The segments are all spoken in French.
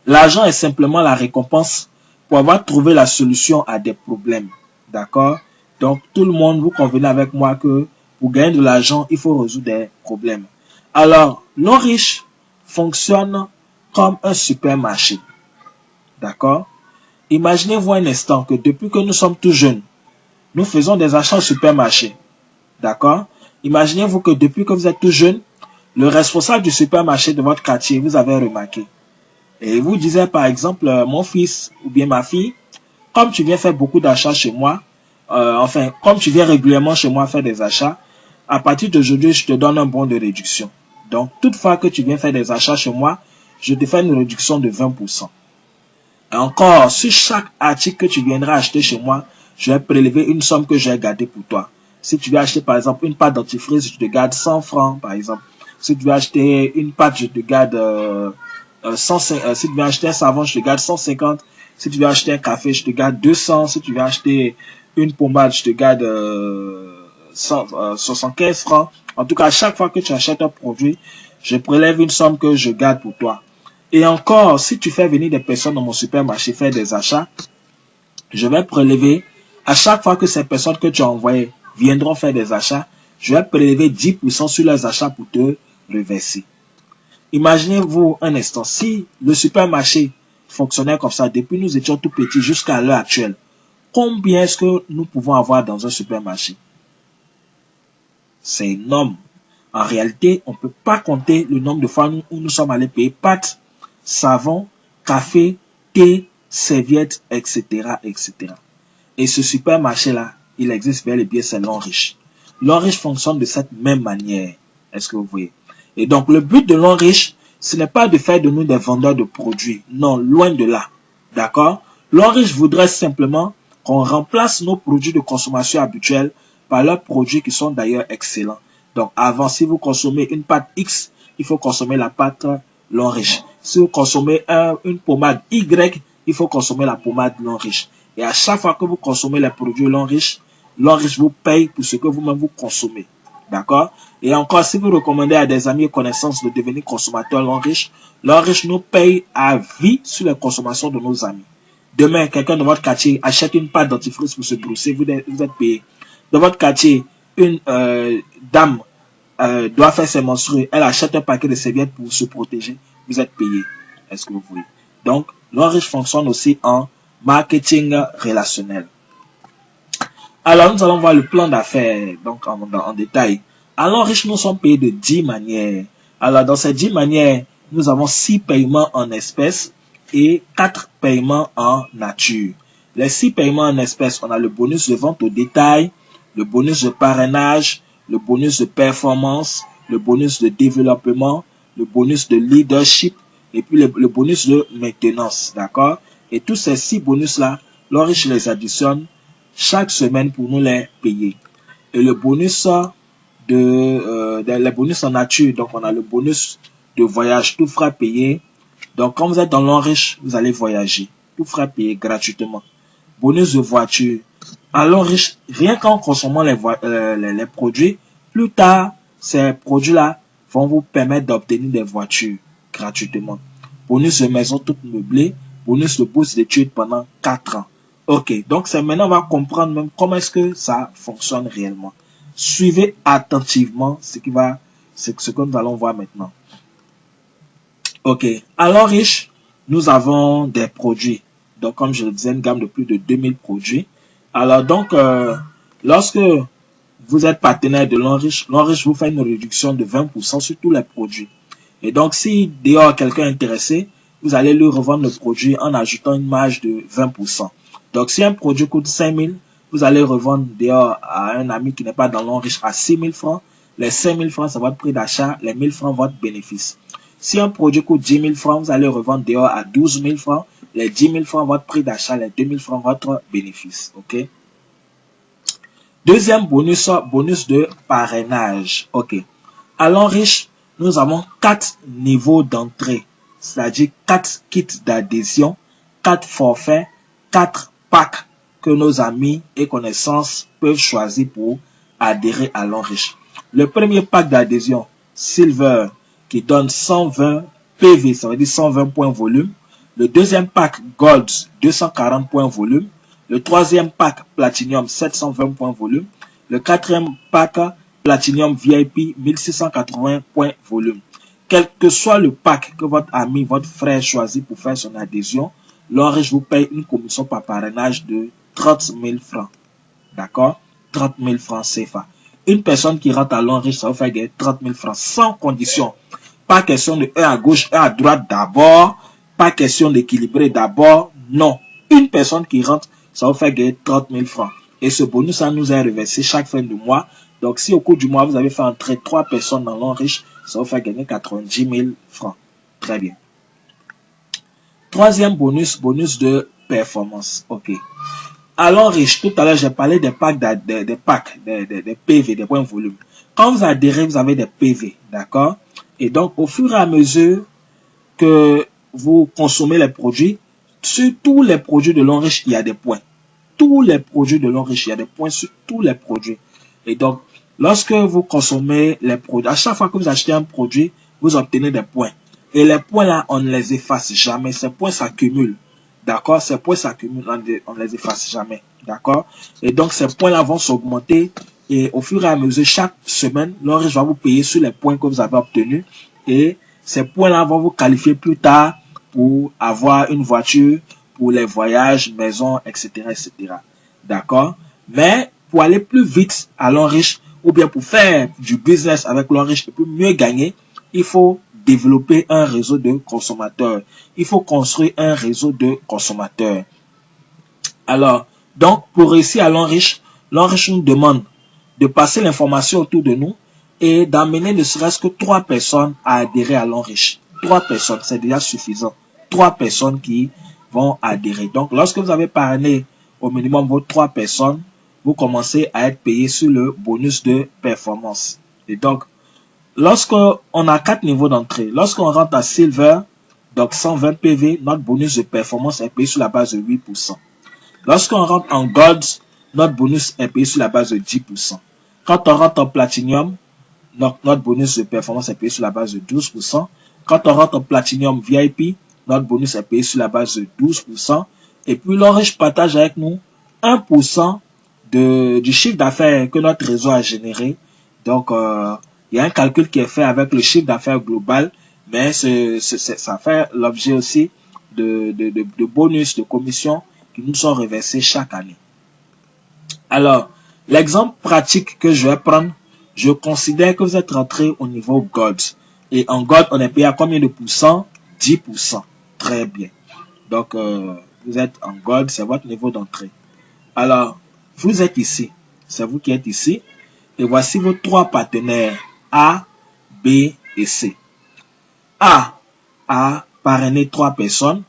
L'argent est simplement la récompense pour avoir trouvé la solution à des problèmes. D'accord? Donc, tout le monde, vous convenez avec moi que pour gagner de l'argent, il faut résoudre des problèmes. Alors, l'homme riche fonctionne comme un supermarché. D'accord? Imaginez-vous un instant que depuis que nous sommes tout jeunes, nous faisons des achats au supermarché. D'accord? Imaginez-vous que depuis que vous êtes tout jeune, le responsable du supermarché de votre quartier vous avez remarqué. Et vous disait par exemple, mon fils ou bien ma fille, comme tu viens faire beaucoup d'achats chez moi, comme tu viens régulièrement chez moi faire des achats, à partir d'aujourd'hui, je te donne un bon de réduction. Donc, toutefois que tu viens faire des achats chez moi, je te fais une réduction de 20%. Et encore, sur chaque article que tu viendras acheter chez moi, je vais prélever une somme que je vais garder pour toi. Si tu veux acheter par exemple une pâte dentifrice, je te garde 100 francs par exemple. Si tu veux acheter une pâte, je te garde 150. Si tu veux acheter un savon, je te garde 150. Si tu veux acheter un café, je te garde 200. Si tu veux acheter une pommade, je te garde 75 francs. En tout cas, à chaque fois que tu achètes un produit, je prélève une somme que je garde pour toi. Et encore, si tu fais venir des personnes dans mon supermarché faire des achats, je vais prélever, à chaque fois que ces personnes que tu as envoyées viendront faire des achats, je vais prélever 10% sur leurs achats pour te reverser. Imaginez-vous un instant, si le supermarché fonctionnait comme ça depuis nous étions tout petits jusqu'à l'heure actuelle, combien est-ce que nous pouvons avoir dans un supermarché? C'est énorme. En réalité, on ne peut pas compter le nombre de fois où nous sommes allés payer pâtes, savon, café, thé, serviettes, etc., etc. Et ce supermarché-là, il existe bel et bien, c'est l'homme riche. L'homme riche fonctionne de cette même manière. Est-ce que vous voyez? Et donc, le but de l'homme riche, ce n'est pas de faire de nous des vendeurs de produits. Non, loin de là. D'accord? L'homme riche voudrait simplement qu'on remplace nos produits de consommation habituels par leurs produits qui sont d'ailleurs excellents. Donc, avant, si vous consommez une pâte X, il faut consommer la pâte l'homme riche. Si vous consommez une pommade Y, il faut consommer la pommade l'homme riche. Et à chaque fois que vous consommez les produits l'homme riche vous paye pour ce que vous-même vous consommez. D'accord? Et encore, si vous recommandez à des amis et connaissances de devenir consommateurs l'homme riche nous paye à vie sur les consommations de nos amis. Demain, quelqu'un de votre quartier achète une pâte dentifrice pour se brosser, vous êtes payé. Dans votre quartier, une dame doit faire ses menstrues, elle achète un paquet de serviettes pour se protéger, vous êtes payé. Est-ce que vous voyez? Donc, l'homme riche fonctionne aussi en marketing relationnel. Alors, nous allons voir le plan d'affaires donc en détail. Alors, riche, nous sommes payés de 10 manières. Alors, dans ces 10 manières, nous avons 6 paiements en espèces et 4 paiements en nature. Les 6 paiements en espèces, on a le bonus de vente au détail, le bonus de parrainage, le bonus de performance, le bonus de développement, le bonus de leadership et puis le bonus de maintenance. D'accord? Et tous ces 6 bonus-là, l'homme riche les additionne chaque semaine pour nous les payer. Et le bonus les bonus en nature, donc on a le bonus de voyage, tout fera payer. Donc quand vous êtes dans l'homme riche, vous allez voyager, tout fera payer gratuitement. Bonus de voiture, à l'homme riche, rien qu'en consommant les produits, plus tard, ces produits-là vont vous permettre d'obtenir des voitures gratuitement. Bonus de maison toute meublée, bonus de bourse d'études pendant 4 ans. Ok, donc c'est maintenant on va comprendre même comment est-ce que ça fonctionne réellement. Suivez attentivement ce que nous allons voir maintenant. Ok, alors riche, nous avons des produits. Donc comme je le disais, une gamme de plus de 2000 produits. Alors donc, lorsque vous êtes partenaire de l'homme riche vous fait une réduction de 20% sur tous les produits. Et donc si dehors quelqu'un est intéressé, vous allez lui revendre le produit en ajoutant une marge de 20%. Donc, si un produit coûte 5 000, vous allez revendre dehors à un ami qui n'est pas dans l'homme riche à 6 000 francs. Les 5 000 francs, c'est votre prix d'achat. Les 1 000 francs, votre bénéfice. Si un produit coûte 10 000 francs, vous allez revendre dehors à 12 000 francs. Les 10 000 francs, votre prix d'achat. Les 2 000 francs, votre bénéfice. OK? Deuxième bonus, bonus de parrainage. OK. À l'homme riche, nous avons 4 niveaux d'entrée. C'est-à-dire 4 kits d'adhésion, 4 forfaits, 4 packs que nos amis et connaissances peuvent choisir pour adhérer à l'homme riche. Le premier pack d'adhésion, Silver, qui donne 120 PV, ça veut dire 120 points volume. Le deuxième pack Gold, 240 points volume. Le troisième pack Platinum, 720 points volume. Le quatrième pack Platinum VIP, 1680 points volume. Quel que soit le pack que votre ami, votre frère choisit pour faire son adhésion, l'Enriche vous paye une commission par parrainage de 30 000 francs. D'accord? 30 000 francs CFA. Une personne qui rentre à l'Enriche, ça va faire gagner 30 000 francs sans condition. Pas question de 1 à gauche, 1 à droite d'abord. Pas question d'équilibrer d'abord. Non. Une personne qui rentre, ça va faire gagner 30 000 francs. Et ce bonus, ça nous est reversé chaque fin de mois. Donc, si au cours du mois, vous avez fait entrer 3 personnes dans l'Enriche, ça va faire gagner 90 000 francs. Très bien. Troisième bonus, bonus de performance. OK. À l'Enriche, tout à l'heure, j'ai parlé des packs, des PV, des points volume. Quand vous adhérez, vous avez des PV. D'accord? Et donc, au fur et à mesure que vous consommez les produits, sur tous les produits de l'Enriche, il y a des points. Tous les produits de l'Enriche, il y a des points sur tous les produits. Et donc, lorsque vous consommez les produits, à chaque fois que vous achetez un produit, vous obtenez des points. Et les points là, on ne les efface jamais. Ces points s'accumulent. D'accord? Ces points s'accumulent, on ne les efface jamais. D'accord? Et donc, ces points là vont s'augmenter. Et au fur et à mesure, chaque semaine, l'Enriche va vous payer sur les points que vous avez obtenus. Et ces points-là vont vous qualifier plus tard pour avoir une voiture, pour les voyages, maison, etc., etc. D'accord? Mais pour aller plus vite à l'Enriche, ou bien pour faire du business avec l'Enriche et pour mieux gagner, il faut développer un réseau de consommateurs. Il faut construire un réseau de consommateurs. Alors, donc, pour réussir à l'Enriche nous demande de passer l'information autour de nous et d'amener ne serait-ce que 3 personnes à adhérer à l'Enriche. 3 personnes, c'est déjà suffisant. 3 personnes qui vont adhérer. Donc, lorsque vous avez parrainé au minimum vos 3 personnes, vous commencez à être payé sur le bonus de performance. Et donc, lorsqu'on a 4 niveaux d'entrée, lorsqu'on rentre à Silver, donc 120 PV, notre bonus de performance est payé sur la base de 8%. Lorsqu'on rentre en Gold, notre bonus est payé sur la base de 10%. Quand on rentre en Platinum, notre bonus de performance est payé sur la base de 12%. Quand on rentre en Platinum VIP, notre bonus est payé sur la base de 12%. Et puis l'Enriche partage avec nous 1% du chiffre d'affaires que notre réseau a généré. Donc, il y a un calcul qui est fait avec le chiffre d'affaires global, mais ça fait l'objet aussi de bonus, de commissions qui nous sont reversés chaque année. Alors, l'exemple pratique que je vais prendre, je considère que vous êtes rentré au niveau Gold. Et en Gold, on est payé à combien de pourcents? 10%. Très bien. Donc, vous êtes en Gold, c'est votre niveau d'entrée. Alors, vous êtes ici. C'est vous qui êtes ici. Et voici vos 3 partenaires A, B et C. A a parrainé 3 personnes.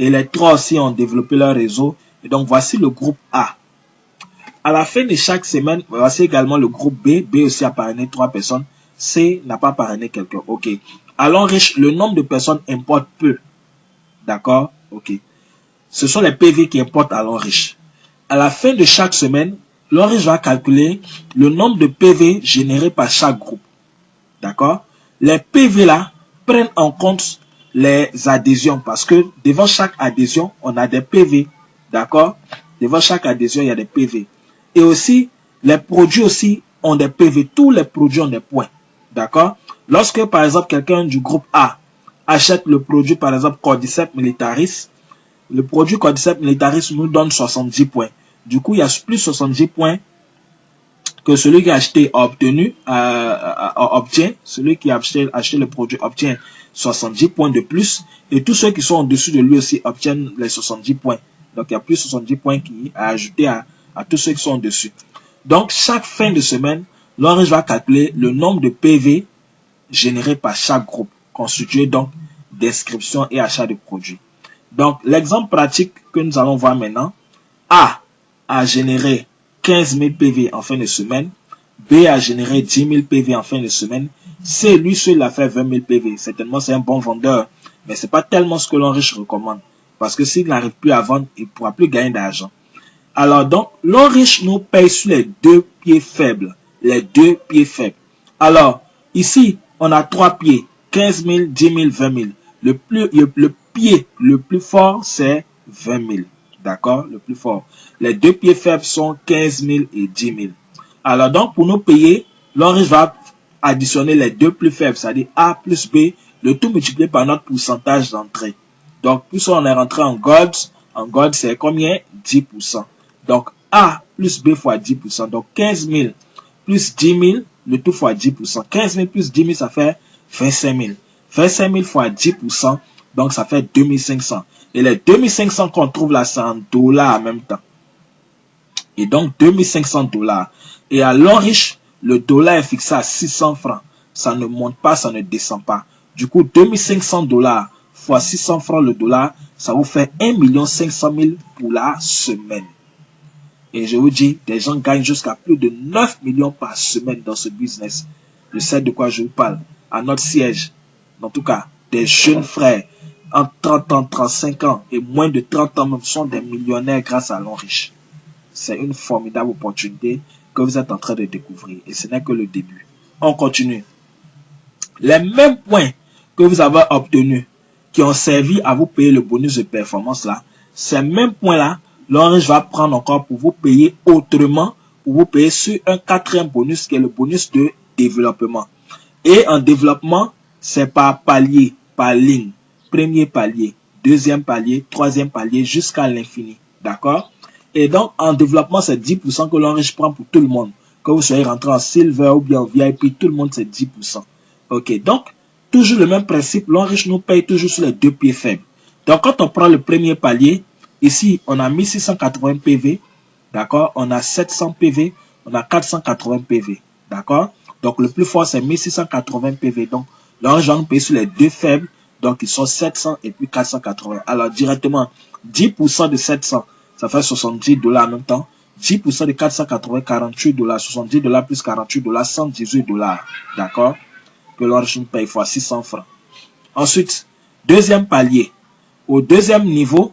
Et les 3 aussi ont développé leur réseau. Et donc, voici le groupe A. À la fin de chaque semaine, voici également le groupe B. B aussi a parrainé 3 personnes. C n'a pas parrainé quelqu'un. OK. À l'Enriche, le nombre de personnes importe peu. D'accord? OK. Ce sont les PV qui importent à l'Enriche. À la fin de chaque semaine, l'Enriche va calculer le nombre de PV générés par chaque groupe. D'accord? Les PV là prennent en compte les adhésions parce que devant chaque adhésion, on a des PV. D'accord? Devant chaque adhésion, il y a des PV. Et aussi, les produits aussi ont des PV. Tous les produits ont des points. D'accord? Lorsque, par exemple, quelqu'un du groupe A achète le produit, par exemple, Cordyceps militaris, le produit Cordyceps militaris nous donne 70 points. Du coup, il y a plus 70 points que celui qui a acheté a obtenu, obtient. Celui qui a acheté le produit obtient 70 points de plus. Et tous ceux qui sont au-dessus de lui aussi obtiennent les 70 points. Donc, il y a plus 70 points qui a ajouté à tous ceux qui sont au-dessus. Donc, chaque fin de semaine, l'Enriche va calculer le nombre de PV générés par chaque groupe, constitué donc d'inscription et achat de produits. Donc, l'exemple pratique que nous allons voir maintenant, A a généré 15 000 PV en fin de semaine, B a généré 10 000 PV en fin de semaine, C, lui seul a fait 20 000 PV. Certainement, c'est un bon vendeur, mais ce n'est pas tellement ce que l'Enriche recommande. Parce que s'il n'arrive plus à vendre, il ne pourra plus gagner d'argent. Alors donc, l'Enriche nous paye sur les 2 pieds faibles. Les 2 pieds faibles. Alors, ici, on a 3 pieds. 15 000, 10 000, 20 000. Le pieds le plus fort, c'est 20 000. D'accord? Le plus fort. Les deux pieds faibles sont 15 000 et 10 000. Alors donc, pour nous payer, l'enriche va additionner les deux plus faibles, c'est-à-dire A plus B, le tout multiplié par notre pourcentage d'entrée. Donc, plus on est rentré en gold c'est combien? 10%. Donc, A plus B fois 10%. Donc, 15 000 plus 10 000, le tout fois 10%. 15 000 plus 10 000, ça fait 25 000. 25 000 fois 10%, donc ça fait 2500. Et les 2500 qu'on trouve là, c'est en dollars en même temps. Et donc, 2500 dollars. Et à l'enriche, le dollar est fixé à 600 francs. Ça ne monte pas, ça ne descend pas. Du coup, 2500 dollars fois 600 francs le dollar, ça vous fait 1 500 000 pour la semaine. Et je vous dis, des gens gagnent jusqu'à plus de 9 millions par semaine dans ce business. Je sais de quoi je vous parle. À notre siège, en tout cas, des jeunes frères, entre 30 ans, 35 ans et moins de 30 ans même sont des millionnaires grâce à l'enriche. C'est une formidable opportunité que vous êtes en train de découvrir. Et ce n'est que le début. On continue. Les mêmes points que vous avez obtenus, qui ont servi à vous payer le bonus de performance là, ces mêmes points-là, l'enriche va prendre encore pour vous payer autrement, pour vous payer sur un quatrième bonus qui est le bonus de développement. Et en développement, c'est par palier, par ligne. Premier palier, deuxième palier, troisième palier, jusqu'à l'infini. D'accord? Et donc, en développement, c'est 10% que l'enriche prend pour tout le monde. Que vous soyez rentré en silver ou bien en VIP, tout le monde, c'est 10%. Ok, donc, toujours le même principe, l'enriche nous paye toujours sur les deux pieds faibles. Donc, quand on prend le premier palier, ici, on a 1680 PV, d'accord? On a 700 PV, on a 480 PV, d'accord? Donc, le plus fort, c'est 1680 PV. Donc, l'enriche va nous payer sur les deux faibles, donc ils sont 700 et puis 480. Alors, directement, 10% de 700, ça fait 70 dollars en même temps. 10% de 480, 48 dollars. 70 dollars plus 48 dollars, 118 dollars, d'accord? Que l'enriche nous paye fois 600 francs. Ensuite, deuxième palier. Au deuxième niveau,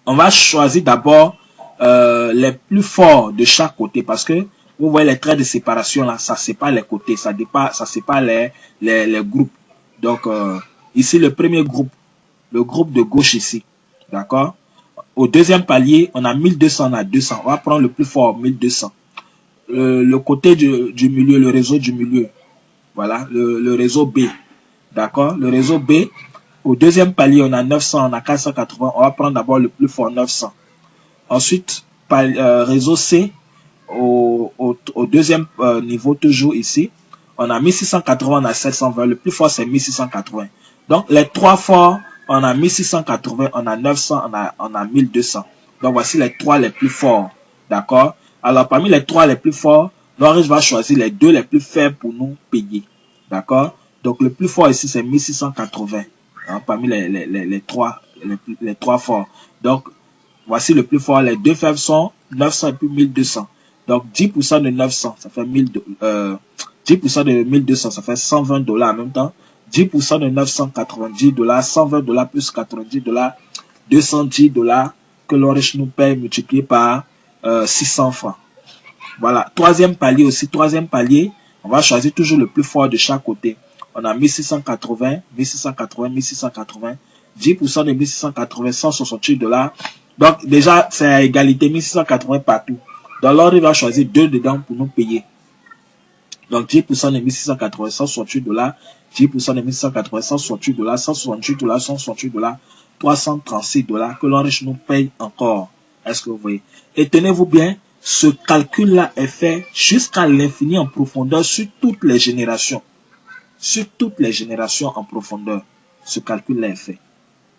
on va choisir d'abord les plus forts de chaque côté parce que vous voyez les traits de séparation là, ça sépare les côtés, ça sépare les groupes. Donc ici le premier groupe, le groupe de gauche ici, d'accord? Au deuxième palier, on a 1200, on a 200. On va prendre le plus fort, 1200. Le côté du milieu, le réseau du milieu, voilà, le réseau B, d'accord? Le réseau B, au deuxième palier, on a 900, on a 480. On va prendre d'abord le plus fort, 900. Ensuite, réseau C, au deuxième niveau, toujours ici, on a 1680, on a 720. Le plus fort, c'est 1680. Donc, les trois forts, on a 1680, on a 900, on a 1200. Donc, voici les trois les plus forts. D'accord? Alors, parmi les trois les plus forts, l'enriche va choisir les deux les plus faibles pour nous payer. D'accord? Donc, le plus fort ici, c'est 1680. Hein, parmi les trois forts. Donc, voici le plus fort. Les deux faibles sont 900 et puis 1200. Donc, 10% de 900, ça fait 10% de 1200, ça fait 120 dollars en même temps. 10% de 990 dollars, 120 dollars plus 90 dollars, 210 dollars que l'enriche nous paye multiplié par 600 francs. Voilà. Troisième palier aussi. Troisième palier, on va choisir toujours le plus fort de chaque côté. On a 1680, 1680, 1680. 10% de 1680, 168 dollars. Donc, déjà, c'est à égalité, 1680 partout. Donc, l'enriche va choisir deux dedans pour nous payer. Donc, 10% de 1680, 168 dollars. 10% de 1680, 168 dollars. 168 dollars, 168 dollars. 336 dollars que l'enriche nous paye encore. Est-ce que vous voyez? Et tenez-vous bien, ce calcul-là est fait jusqu'à l'infini en profondeur sur toutes les générations. Sur toutes les générations en profondeur. Ce calcul-là est fait.